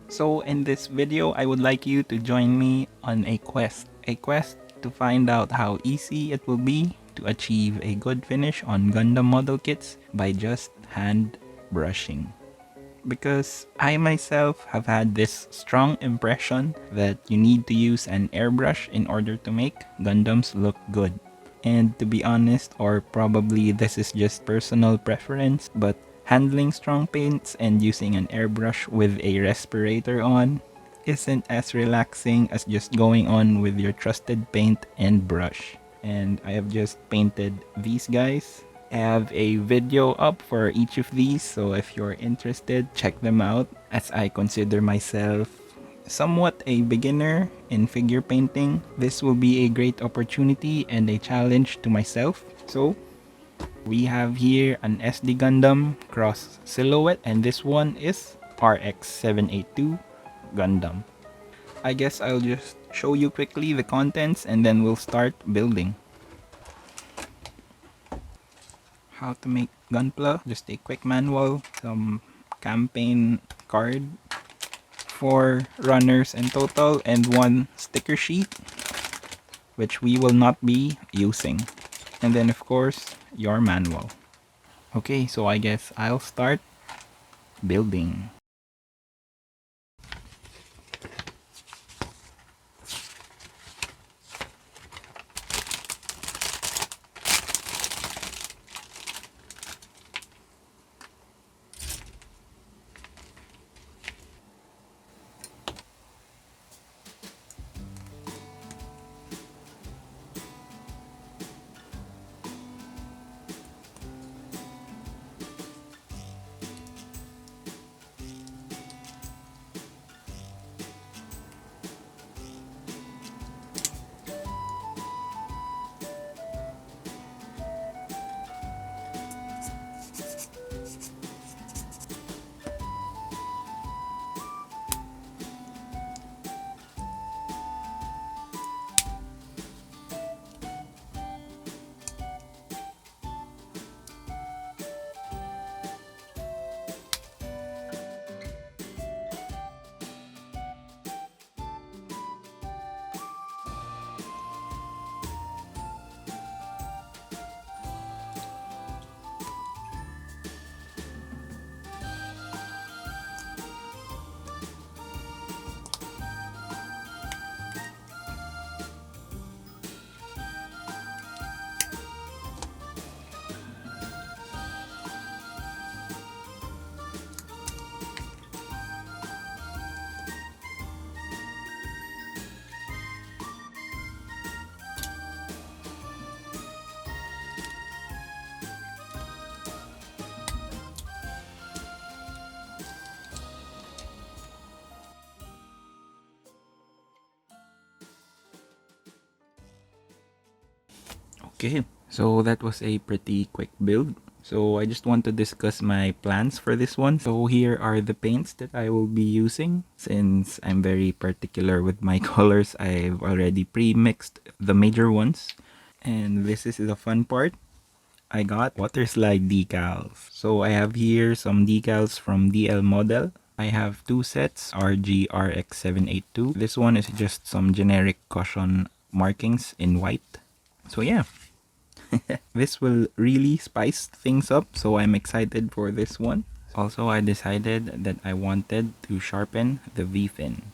So in this video, I would like you to join me on a quest. A quest to find out how easy it will be to achieve a good finish on Gundam model kits by just hand brushing. Because I myself have had this strong impression that you need to use an airbrush in order to make Gundams look good. And to be honest, or probably this is just personal preference, but handling strong paints and using an airbrush with a respirator on isn't as relaxing as just going on with your trusted paint and brush. And I have just painted these guys. I have a video up for each of these, so if you're interested, check them out, as I consider myself somewhat a beginner in figure painting. This will be a great opportunity and a challenge to myself. So we have here an SD Gundam cross silhouette, and this one is RX-78-2 Gundam. I guess I'll just show you quickly the contents and then we'll start building. How to make Gunpla, just a quick manual, some campaign card, 4 runners in total, and 1 sticker sheet, which we will not be using. And then of course, your manual. Okay, so I guess I'll start building. Okay, so that was a pretty quick build. So I just want to discuss my plans for this one. So here are the paints that I will be using. Since I'm very particular with my colors, I've already pre-mixed the major ones. And this is the fun part. I got water slide decals. So I have here some decals from DL Model. I have 2 sets, RG RX-78-2. This one is just some generic caution markings in white. So yeah. This will really spice things up, so I'm excited for this one. Also, I decided that I wanted to sharpen the V-fin.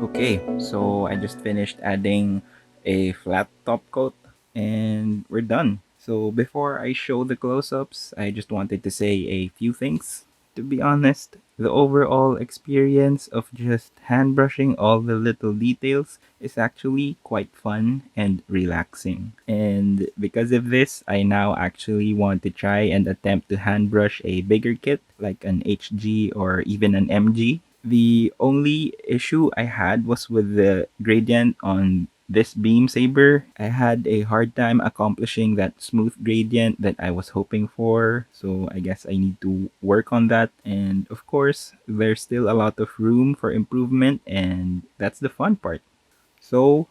Okay, so I just finished adding a flat top coat and we're done. So before I show the close-ups, I just wanted to say a few things. To be honest, the overall experience of just hand brushing all the little details is actually quite fun and relaxing. And because of this, I now actually want to try and attempt to hand brush a bigger kit like an HG or even an MG. The only issue I had was with the gradient on this beam saber. I had a hard time accomplishing that smooth gradient that I was hoping for, so I guess I need to work on that. And of course, there's still a lot of room for improvement, and that's the fun part. So,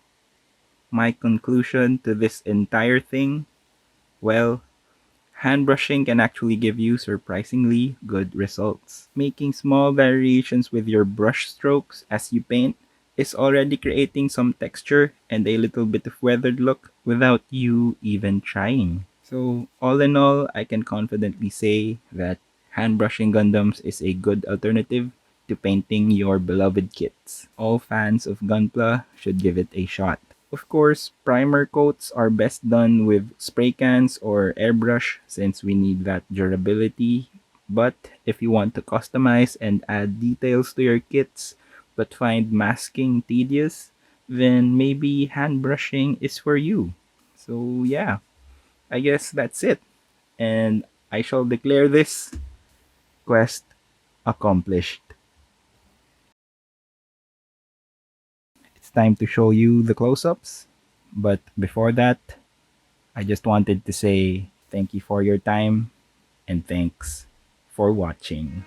my conclusion to this entire thing, well, hand brushing can actually give you surprisingly good results. Making small variations with your brush strokes as you paint is already creating some texture and a little bit of weathered look without you even trying. So, all in all, I can confidently say that hand brushing Gundams is a good alternative to painting your beloved kits. All fans of Gunpla should give it a shot. Of course, primer coats are best done with spray cans or airbrush since we need that durability. But if you want to customize and add details to your kits but find masking tedious, then maybe hand brushing is for you. So yeah, I guess that's it. And I shall declare this quest accomplished. It's time to show you the close-ups. But before that, I just wanted to say thank you for your time and thanks for watching.